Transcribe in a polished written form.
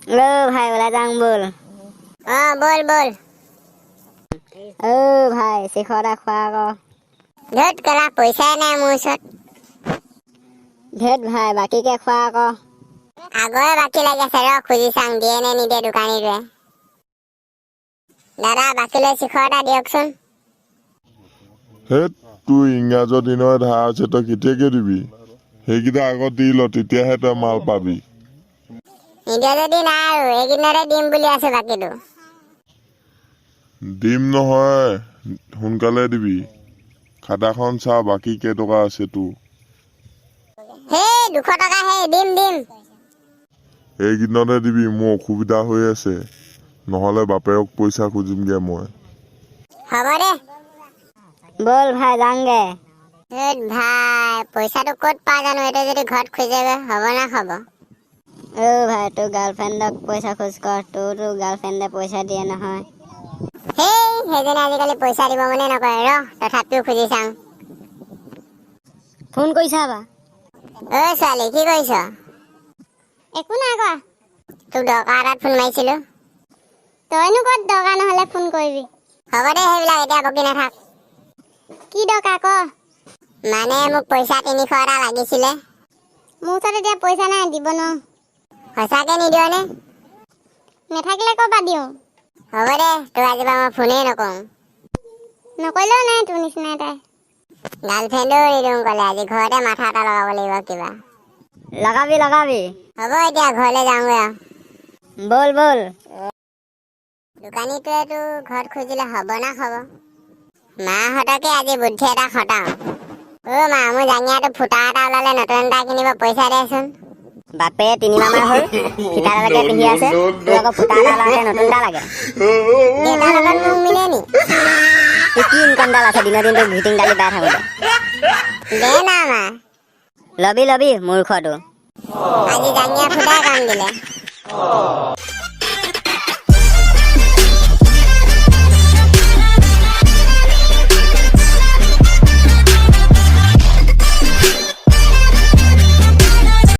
लो भाई ওলাই যাং বল। बोल बोल। ভাই শিখৰ এটা খোৱা আকৌ। ধেত কেলা পইচাই নাই মোৰ ওচৰত। ধেত ভাই বাকীকে খোৱা আকৌ। আগৰে বাকী লাগি আছে ৰ খুজি চাং দিয়ে নে নিদিয়ে দোকানীটোৱে। দাদা বাকীলৈ শিখৰ এটা দিয়কচোন। হেত তোৰ ইংৰাজৰ দিনৰ ধাৰ আছে তই কেতিয়াকে দিবি? সেইকেইটা আগত দি ল তেতিয়াহে তই মাল পাবি। নিদিয়ে যদি নাই আৰু এইকেইদিনতে দিম বুলি আছো বাকীটো। দিম নহয় সোনকালে দিবি। খাতাখন চা বাকী কেইটকা আছে তোৰ। হেই 200 টকা হে দিম দিম। এইকেইদিনতে দিবি মোৰ অসুবিধা হৈ আছে। নহ'লে বাপেৰক পইচা খুজিমগে মই। হ'ব দে। বল ভাই যাংগে। ধেত ভাই পইচাটো ক'ত পা জানো এইটো যদি ঘৰত খুজেগৈ হ'ব না হ'ব। ভাই তোৰ গাৰ্লফ্ৰেণ্ডক পইচা খোজ কৰ তোৰ গাৰ্লফ্ৰেণ্ডে পইচা দিয়ে নহয়। হেই সেইজনে আজিকালি পইচা দিব মানে নকৰে ৰ তথাপিও খুজি চাং। ফোন কৰিছা বা? ছোৱালী কি কৰিছ? একো নাই কৰা। তোক দৰকাৰ এটাত ফোন মাৰিছিলো। তইনো ক'ত দৰকাৰ নহ'লে ফোন কৰিবি। হ'ব দে সেইবিলাক এতিয়া বকি নাথাক। কি দৰকাৰ ক? মানে মোক পইচা 300 এটা লাগিছিলে। মোৰ ওচৰত এতিয়া পইচা নাই দিব নোৱাৰো। সঁচাকে নিদিয় নে? নাথাকিলে ক'ৰ পৰা দিওঁ। হ'ব দে তোৰ আজিৰ পৰা মই ফোনেই নকৰোঁ। নকৰিলেও নাই তোৰ নিচিনা এটাই। গাৰ্লফ্ৰেণ্ডো নিদিওঁ ক'লে আজি ঘৰতে মাথা এটা লগাব লাগিব কিবা। লগাবি লগাবি। হ'ব এতিয়া ঘৰলৈ যাওঁগৈ আৰু। বল বল। দোকানীটোৱেতো ঘৰত খুজিলে হ'ব না হ'ব। মাহঁতকে আজি বুদ্ধি এটা খটাও। মা মোৰ জাঙিয়াটো ফুটা এটা ওলালে নতুন এটা কিনিব পইচা দেচোন। বাপে 3 মাহ মান হ'ল ফিটাডালকে পিন্ধি আছে তোৰ আকৌ ফুটা এটা ওলাওঁতে নতুন এটা লাগে। দেউতাৰ লগত মোক মিলে নি? তোৰ কি ইনকামডাল আছে দিনৰ দিনটো ভিটিং দালি পাই থাকোঁতে। দে না মা। লবি লবি মূৰ্খটো। আজি জাঙিয়া ফুটাই কাম দিলে।